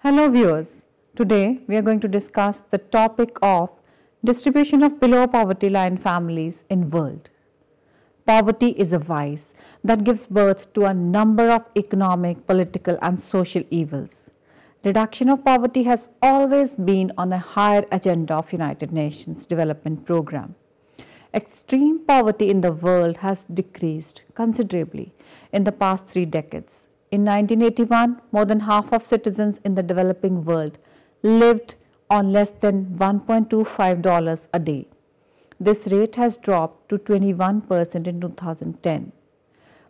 Hello viewers, today we are going to discuss the topic of distribution of below poverty line families in world. Poverty is a vice that gives birth to a number of economic, political and social evils. Reduction of poverty has always been on a higher agenda of United Nations Development Programme. Extreme poverty in the world has decreased considerably in the past 3 decades. In 1981, more than half of citizens in the developing world lived on less than $1.25 a day. This rate has dropped to 21% in 2010.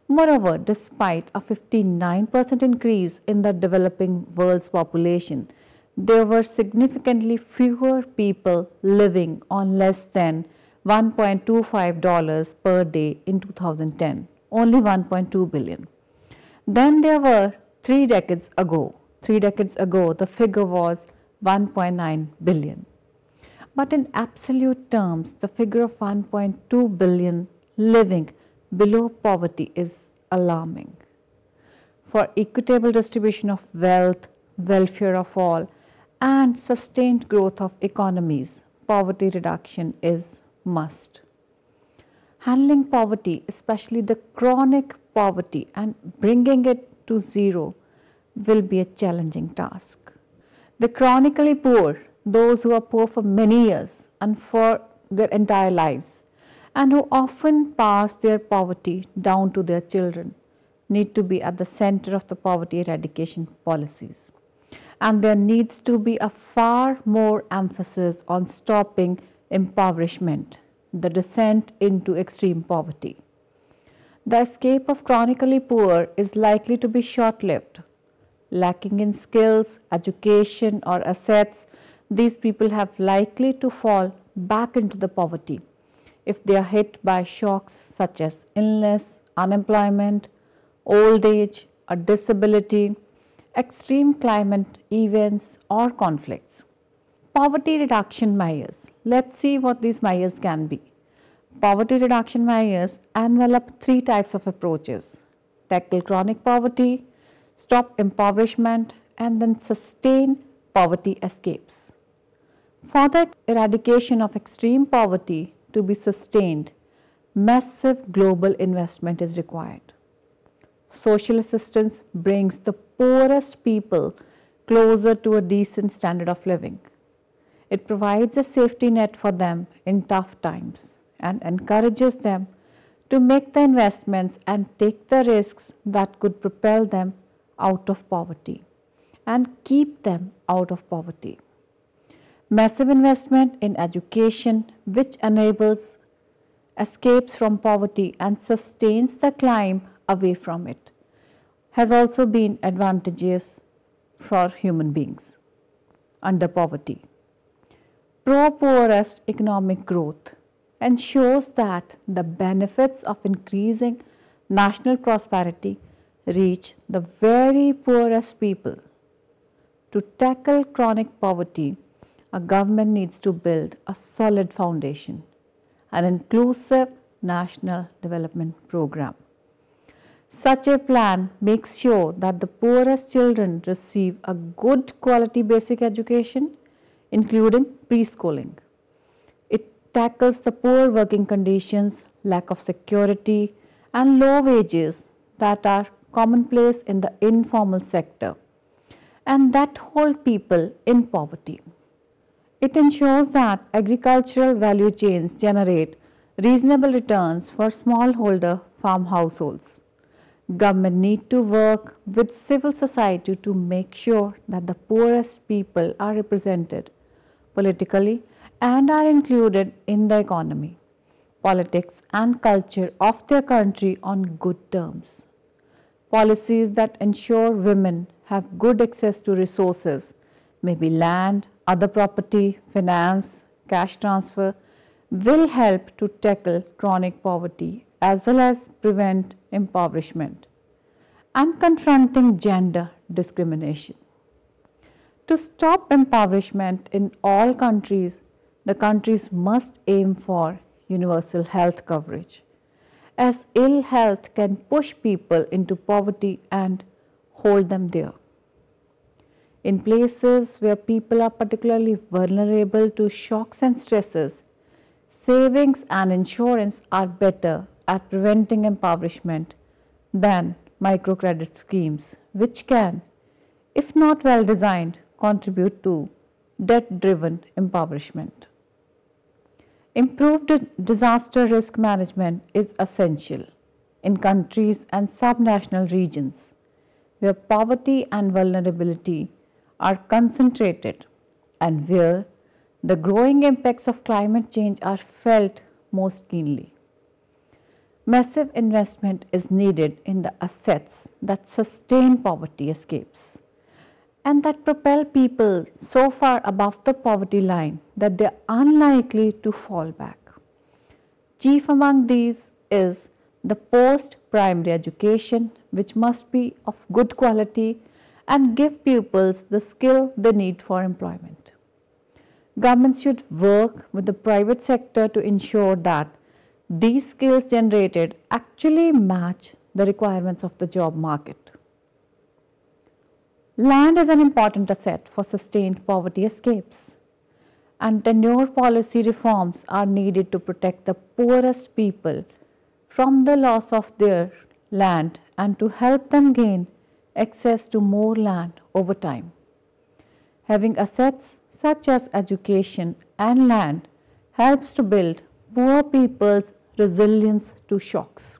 Moreover, despite a 59% increase in the developing world's population, there were significantly fewer people living on less than $1.25 per day in 2010, only 1.2 billion. Then there were 3 decades ago. 3 decades ago, the figure was 1.9 billion. But in absolute terms, the figure of 1.2 billion living below poverty is alarming. For equitable distribution of wealth, welfare of all, and sustained growth of economies, poverty reduction is must. Handling poverty, especially the chronic poverty, and bringing it to zero will be a challenging task. The chronically poor, those who are poor for many years and for their entire lives, and who often pass their poverty down to their children, need to be at the center of the poverty eradication policies. And there needs to be a far more emphasis on stopping impoverishment, the descent into extreme poverty. The escape of chronically poor is likely to be short-lived. Lacking in skills, education or assets, these people have likely to fall back into the poverty if they are hit by shocks such as illness, unemployment, old age, or disability, extreme climate events or conflicts. Poverty reduction measures. Let's see what these measures can be. Poverty reduction measures envelop 3 types of approaches: tackle chronic poverty, stop impoverishment, and then sustain poverty escapes. For the eradication of extreme poverty to be sustained, massive global investment is required. Social assistance brings the poorest people closer to a decent standard of living. It provides a safety net for them in tough times and encourages them to make the investments and take the risks that could propel them out of poverty and keep them out of poverty. Massive investment in education, which enables escapes from poverty and sustains the climb away from it, has also been advantageous for human beings under poverty. Pro-poorest economic growth ensures that the benefits of increasing national prosperity reach the very poorest people. To tackle chronic poverty, a government needs to build a solid foundation, an inclusive national development program. Such a plan makes sure that the poorest children receive a good quality basic education, including preschooling. It tackles the poor working conditions, lack of security, and low wages that are commonplace in the informal sector and that hold people in poverty. It ensures that agricultural value chains generate reasonable returns for smallholder farm households. Government need to work with civil society to make sure that the poorest people are represented politically and are included in the economy, politics and culture of their country on good terms. Policies that ensure women have good access to resources, maybe land, other property, finance, cash transfer, will help to tackle chronic poverty as well as prevent impoverishment and confronting gender discrimination. To stop impoverishment in all countries, the countries must aim for universal health coverage, as ill health can push people into poverty and hold them there. In places where people are particularly vulnerable to shocks and stresses, savings and insurance are better at preventing impoverishment than microcredit schemes, which can, if not well designed, contribute to debt-driven impoverishment. Improved disaster risk management is essential in countries and subnational regions where poverty and vulnerability are concentrated and where the growing impacts of climate change are felt most keenly. Massive investment is needed in the assets that sustain poverty escapes and that propel people so far above the poverty line that they are unlikely to fall back. Chief among these is the post-primary education, which must be of good quality and give pupils the skill they need for employment. Governments should work with the private sector to ensure that these skills generated actually match the requirements of the job market. Land is an important asset for sustained poverty escapes, and tenure policy reforms are needed to protect the poorest people from the loss of their land and to help them gain access to more land over time. Having assets such as education and land helps to build poor people's resilience to shocks.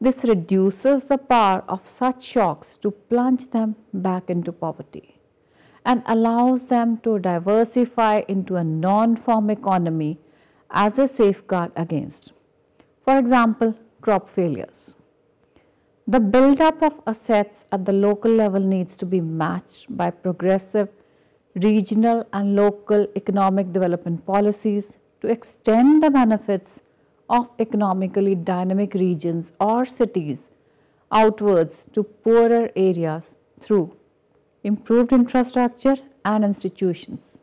This reduces the power of such shocks to plunge them back into poverty and allows them to diversify into a non-farm economy as a safeguard against, for example, crop failures. The build-up of assets at the local level needs to be matched by progressive regional and local economic development policies to extend the benefits of economically dynamic regions or cities outwards to poorer areas through improved infrastructure and institutions.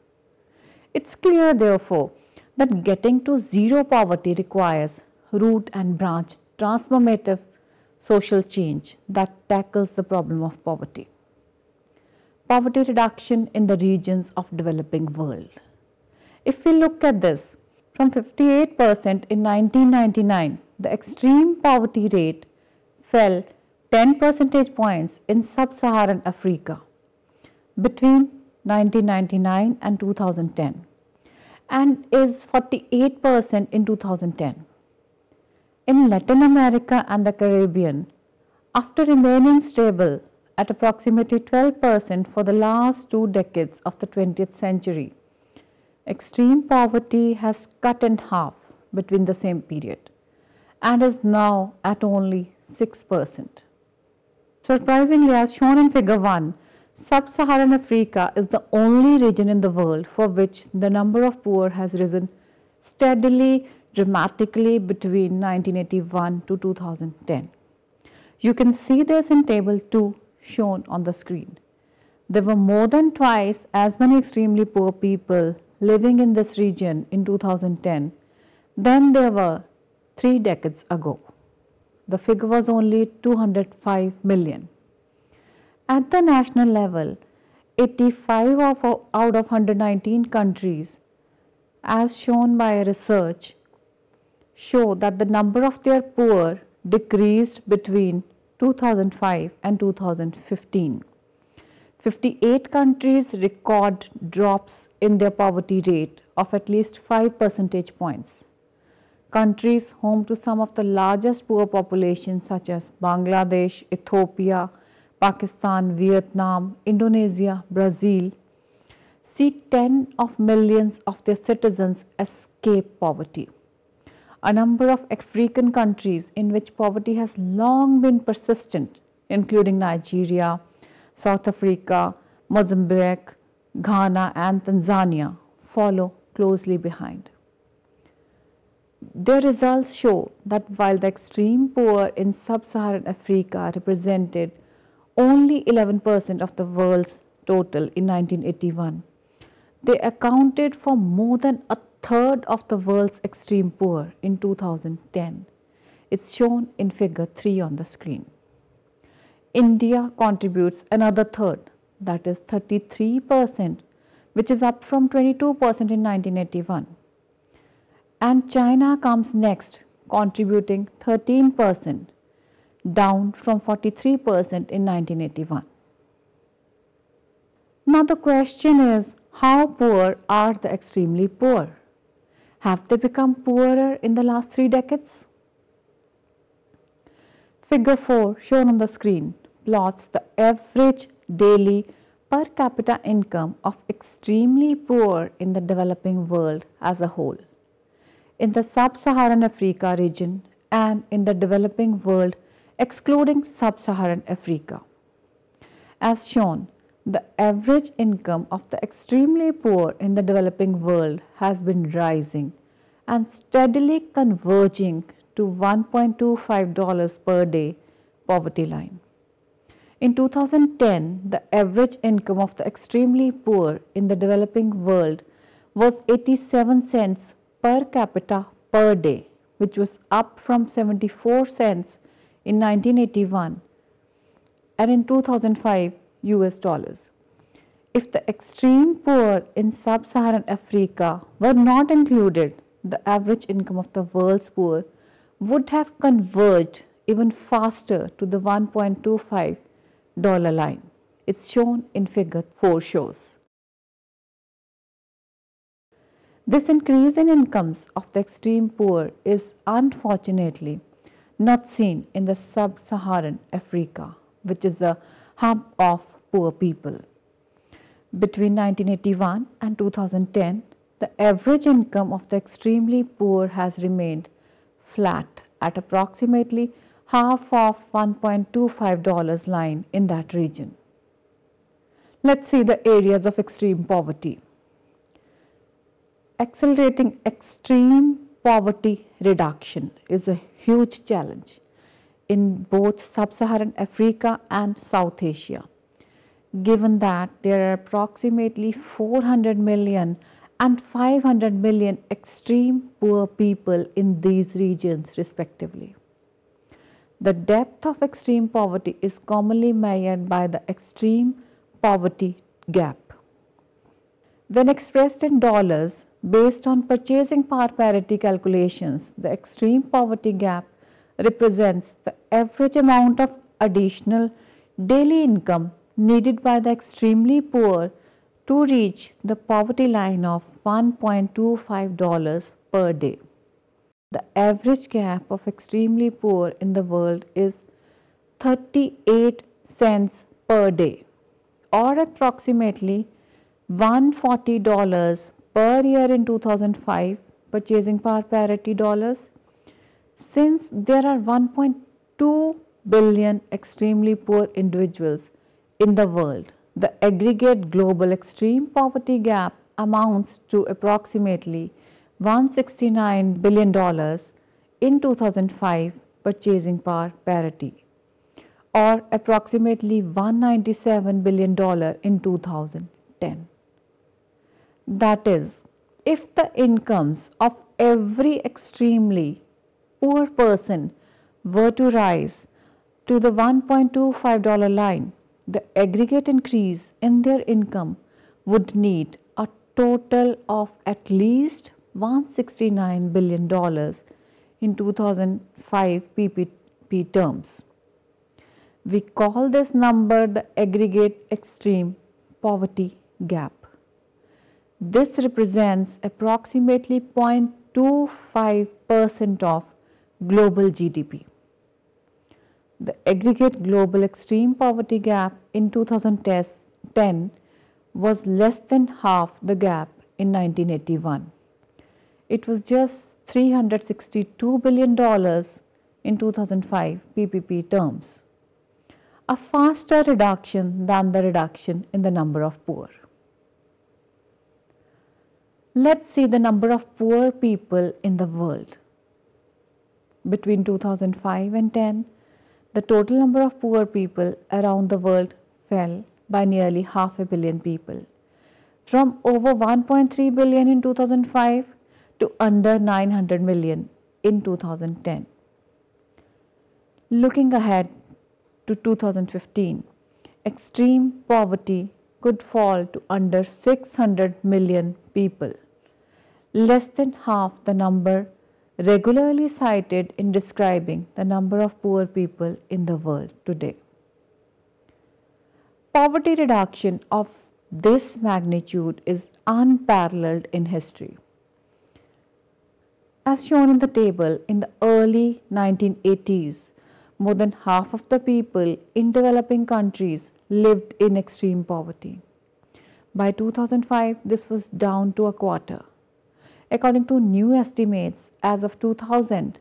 It's clear, therefore, that getting to zero poverty requires root and branch transformative social change that tackles the problem of poverty. Poverty reduction in the regions of developing world. If we look at this, from 58% in 1999, the extreme poverty rate fell 10 percentage points in sub-Saharan Africa between 1999 and 2010 and is 48% in 2010. In Latin America and the Caribbean, after remaining stable at approximately 12% for the last 2 decades of the 20th century, extreme poverty has cut in half between the same period and is now at only 6%. Surprisingly, as shown in figure 1, sub-Saharan Africa is the only region in the world for which the number of poor has risen steadily, dramatically between 1981 to 2010. You can see this in table 2 shown on the screen. There were more than twice as many extremely poor people living in this region in 2010 than there were 3 decades ago. The figure was only 205 million. At the national level, 85 out of 119 countries, as shown by research, show that the number of their poor decreased between 2005 and 2015. 58 countries record drops in their poverty rate of at least 5 percentage points. Countries home to some of the largest poor populations such as Bangladesh, Ethiopia, Pakistan, Vietnam, Indonesia, Brazil, see 10 of millions of their citizens escape poverty. A number of African countries in which poverty has long been persistent, including Nigeria, South Africa, Mozambique, Ghana and Tanzania, follow closely behind. Their results show that while the extreme poor in sub-Saharan Africa represented only 11% of the world's total in 1981, they accounted for more than a third of the world's extreme poor in 2010. It's shown in figure 3 on the screen. India contributes another third, that is 33%, which is up from 22% in 1981. And China comes next, contributing 13%, down from 43% in 1981. Now the question is, how poor are the extremely poor? Have they become poorer in the last 3 decades? Figure 4 shown on the screen plots the average daily per capita income of extremely poor in the developing world as a whole, in the sub-Saharan Africa region and in the developing world excluding sub-Saharan Africa. As shown, the average income of the extremely poor in the developing world has been rising and steadily converging to $1.25 per day poverty line. In 2010, the average income of the extremely poor in the developing world was 87 cents per capita per day, which was up from 74 cents in 1981 and in 2005 US dollars. If the extreme poor in sub-Saharan Africa were not included, the average income of the world's poor would have converged even faster to the $1.25 line. It's shown in figure 4 shows. This increase in incomes of the extreme poor is unfortunately not seen in the sub-Saharan Africa, which is the hub of poor people. Between 1981 and 2010, the average income of the extremely poor has remained flat at approximately half of $1.25 line in that region. Let's see the areas of extreme poverty. Accelerating extreme poverty reduction is a huge challenge in both sub-Saharan Africa and South Asia, given that there are approximately 400 million and 500 million extreme poor people in these regions respectively. The depth of extreme poverty is commonly measured by the extreme poverty gap. When expressed in dollars, based on purchasing power parity calculations, the extreme poverty gap represents the average amount of additional daily income needed by the extremely poor to reach the poverty line of $1.25 per day. The average gap of extremely poor in the world is 38 cents per day, or approximately $140 per year in 2005 purchasing power parity dollars. Since there are 1.2 billion extremely poor individuals in the world, the aggregate global extreme poverty gap amounts to approximately $169 billion in 2005 purchasing power parity, or approximately $197 billion in 2010. That is, if the incomes of every extremely poor person were to rise to the $1.25 line, the aggregate increase in their income would need a total of at least $169 billion in 2005 PPP terms. We call this number the aggregate extreme poverty gap. This represents approximately 0.25% of global GDP. The aggregate global extreme poverty gap in 2010 was less than half the gap in 1981. It was just $362 billion in 2005 PPP terms, a faster reduction than the reduction in the number of poor. Let's see the number of poor people in the world. Between 2005 and 10, the total number of poor people around the world fell by nearly 500 million people, from over 1.3 billion in 2005 to under 900 million in 2010. Looking ahead to 2015, extreme poverty could fall to under 600 million people, less than half the number regularly cited in describing the number of poor people in the world today. Poverty reduction of this magnitude is unparalleled in history. As shown in the table, in the early 1980s, more than half of the people in developing countries lived in extreme poverty. By 2005, this was down to a quarter. According to new estimates, as of 2000,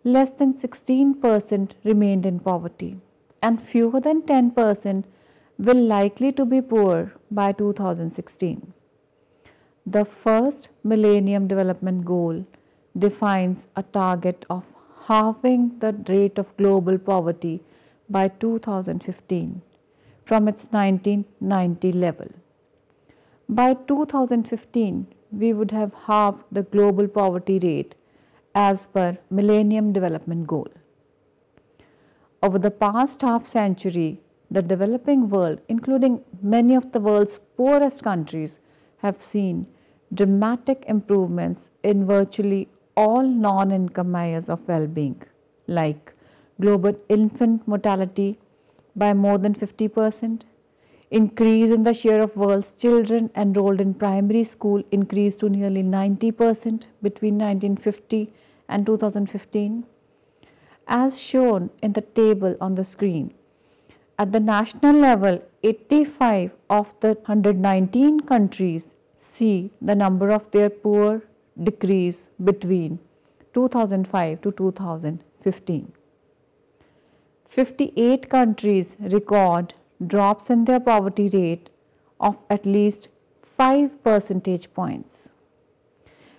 less than 16% remained in poverty, and fewer than 10% will likely to be poor by 2016. The first Millennium Development Goal defines a target of halving the rate of global poverty by 2015 from its 1990 level. By 2015, we would have halved the global poverty rate as per Millennium Development Goal. Over the past half century, the developing world, including many of the world's poorest countries, have seen dramatic improvements in virtually all non-income measures of well-being, like global infant mortality by more than 50%, increase in the share of world's children enrolled in primary school increased to nearly 90% between 1950 and 2015. As shown in the table on the screen, at the national level, 85 of the 119 countries see the number of their poor decrease between 2005 to 2015. 58 countries record drops in their poverty rate of at least 5 percentage points.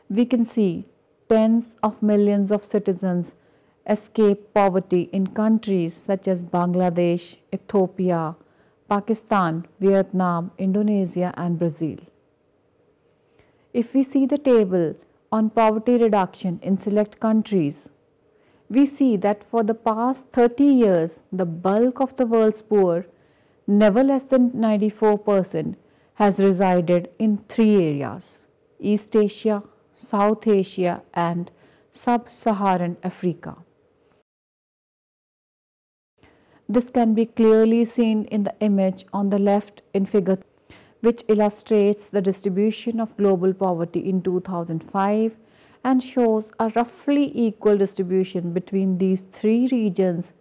We can see tens of millions of citizens escape poverty in countries such as Bangladesh, Ethiopia, Pakistan, Vietnam, Indonesia, and Brazil. If we see the table on poverty reduction in select countries, we see that for the past 30 years, the bulk of the world's poor, never less than 94%, has resided in three areas: East Asia, South Asia, and Sub-Saharan Africa. This can be clearly seen in the image on the left in figure, which illustrates the distribution of global poverty in 2005 and shows a roughly equal distribution between these three regions,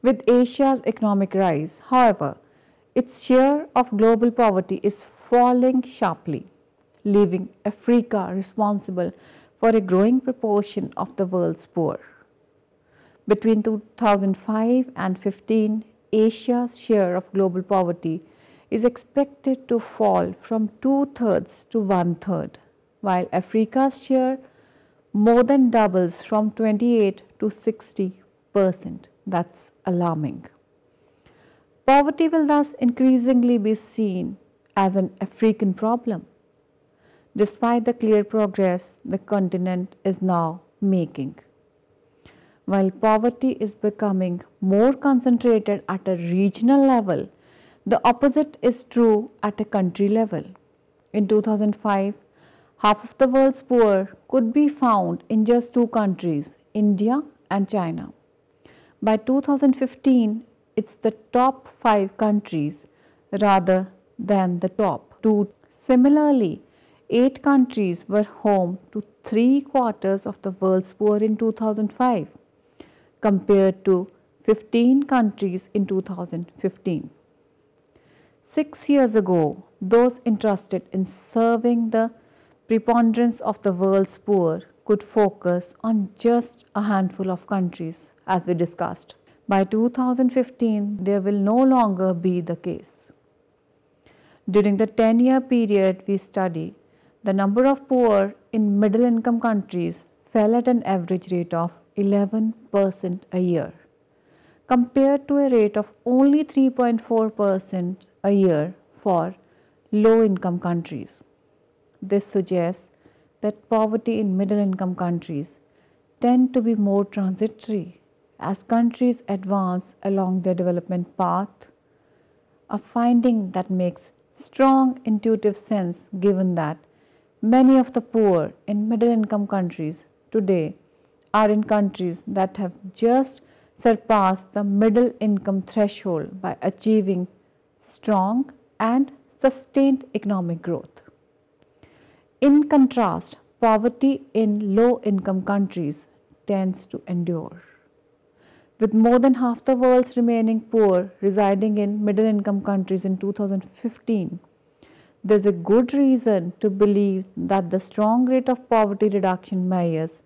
with Asia's economic rise. However, its share of global poverty is falling sharply, leaving Africa responsible for a growing proportion of the world's poor. Between 2005 and 15, Asia's share of global poverty is expected to fall from 2/3 to 1/3, while Africa's share more than doubles from 28 to 60%. That's alarming. Poverty will thus increasingly be seen as an African problem, despite the clear progress the continent is now making. While poverty is becoming more concentrated at a regional level, the opposite is true at a country level. In 2005, half of the world's poor could be found in just two countries, India and China. By 2015, it's the top 5 countries rather than the top 2. Similarly, 8 countries were home to 3/4 of the world's poor in 2005, compared to 15 countries in 2015. 6 years ago, those interested in serving the preponderance of the world's poor could focus on just a handful of countries, as we discussed. By 2015, there will no longer be the case. During the 10-year period we study, the number of poor in middle-income countries fell at an average rate of 11% a year, compared to a rate of only 3.4% a year for low-income countries. This suggests that poverty in middle-income countries tend to be more transitory as countries advance along their development path. a finding that makes strong intuitive sense given that many of the poor in middle income countries today are in countries that have just surpassed the middle income threshold by achieving strong and sustained economic growth. In contrast, poverty in low income countries tends to endure. With more than half the world's remaining poor residing in middle income countries in 2015, there's a good reason to believe that the strong rate of poverty reduction measures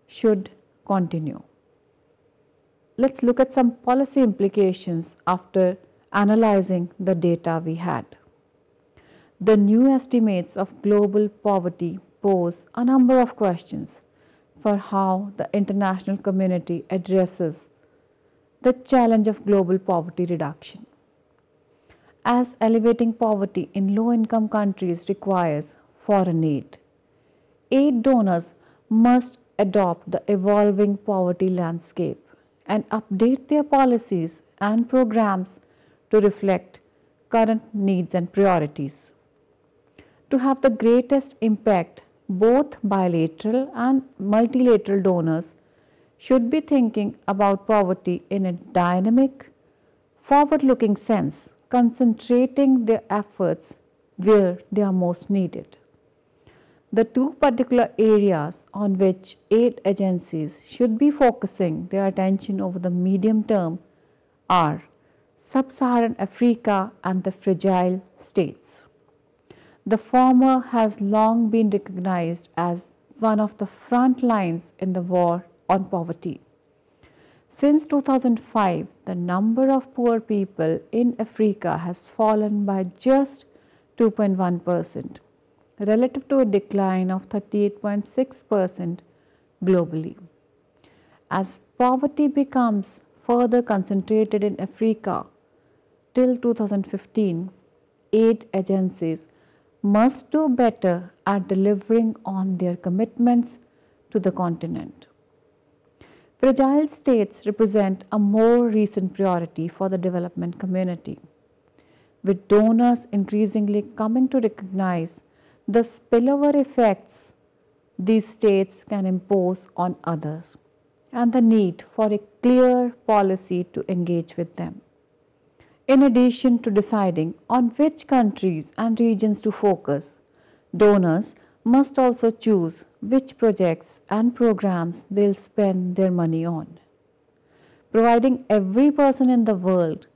should continue. Let's look at some policy implications after analyzing the data we had. The new estimates of global poverty pose a number of questions for how the international community addresses the challenge of global poverty reduction. As elevating poverty in low-income countries requires foreign aid donors must adopt the evolving poverty landscape and update their policies and programs to reflect current needs and priorities. To have the greatest impact, both bilateral and multilateral donors should be thinking about poverty in a dynamic, forward-looking sense, concentrating their efforts where they are most needed. The two particular areas on which aid agencies should be focusing their attention over the medium term are Sub-Saharan Africa and the fragile states. The former has long been recognized as one of the front lines in the war on poverty. Since 2005, the number of poor people in Africa has fallen by just 2.1%, relative to a decline of 38.6% globally. As poverty becomes further concentrated in Africa, till 2015, aid agencies must do better at delivering on their commitments to the continent. Fragile states represent a more recent priority for the development community, with donors increasingly coming to recognize the spillover effects these states can impose on others and the need for a clear policy to engage with them. In addition to deciding on which countries and regions to focus, donors must also choose which projects and programs they'll spend their money on. Providing every person in the world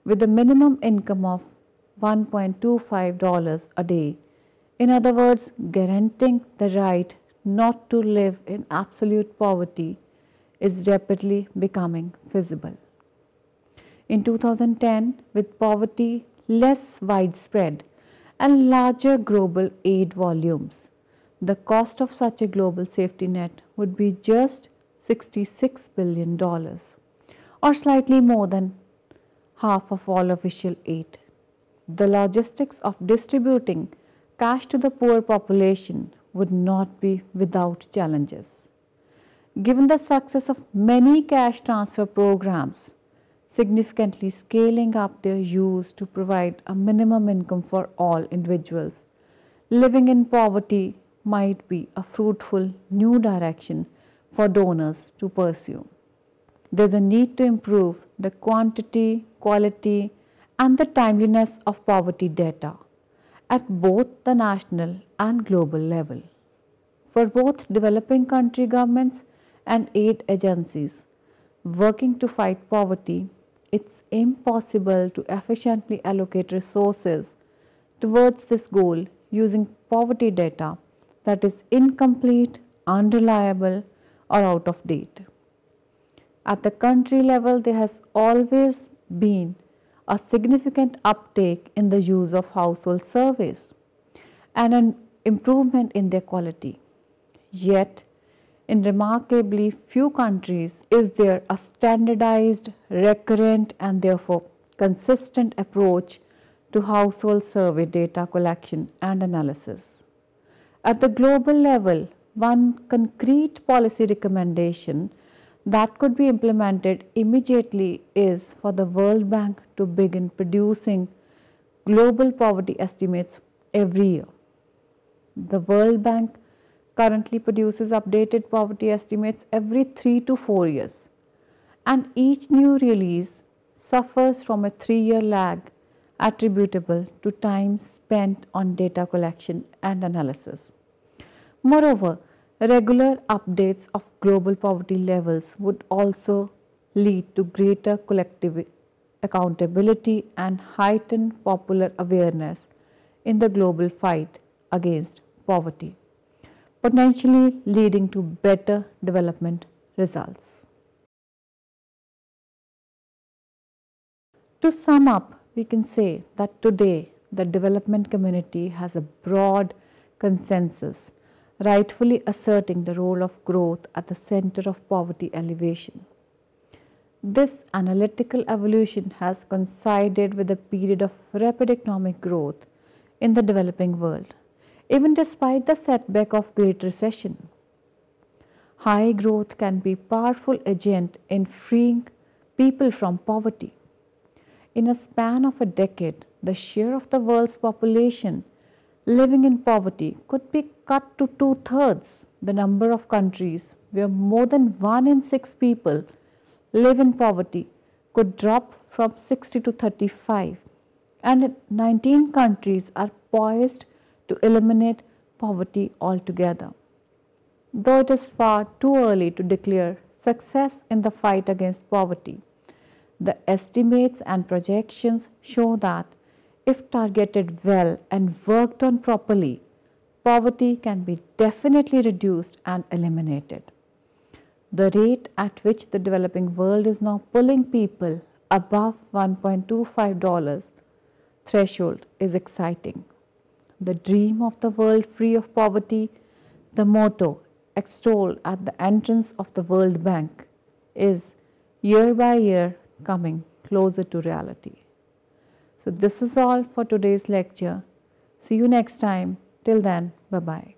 with a minimum income of $1.25 a day, in other words, guaranteeing the right not to live in absolute poverty, is rapidly becoming feasible. In 2010, with poverty less widespread and larger global aid volumes, the cost of such a global safety net would be just $66 billion, or slightly more than half of all official aid. The logistics of distributing cash to the poor population would not be without challenges. Given the success of many cash transfer programs, significantly scaling up their use to provide a minimum income for all individuals living in poverty might be a fruitful new direction for donors to pursue. There's a need to improve the quantity, quality, and the timeliness of poverty data at both the national and global level. For both developing country governments and aid agencies working to fight poverty, it's impossible to efficiently allocate resources towards this goal using poverty data that is incomplete, unreliable, or out of date. At the country level, there has always been a significant uptake in the use of household surveys and an improvement in their quality. Yet, in remarkably few countries is there a standardized, recurrent, and therefore consistent approach to household survey data collection and analysis. At the global level, one concrete policy recommendation that could be implemented immediately is for the World Bank to begin producing global poverty estimates every year. The World Bank currently produces updated poverty estimates every 3 to 4 years, and each new release suffers from a 3-year lag attributable to time spent on data collection and analysis. Moreover, regular updates of global poverty levels would also lead to greater collective accountability and heightened popular awareness in the global fight against poverty, potentially leading to better development results. To sum up, we can say that today the development community has a broad consensus, rightfully asserting the role of growth at the center of poverty alleviation. This analytical evolution has coincided with a period of rapid economic growth in the developing world, even despite the setback of Great Recession. High growth can be a powerful agent in freeing people from poverty. In a span of a decade, the share of the world's population living in poverty could be cut to 2/3. The number of countries where more than 1 in 6 people live in poverty could drop from 60 to 35, and 19 countries are poised to eliminate poverty altogether. Though it is far too early to declare success in the fight against poverty, the estimates and projections show that if targeted well and worked on properly, poverty can be definitely reduced and eliminated. The rate at which the developing world is now pulling people above $1.25 threshold is exciting. The dream of the world free of poverty, the motto extolled at the entrance of the World Bank, is year by year coming closer to reality. So this is all for today's lecture. See you next time. Till then, bye-bye.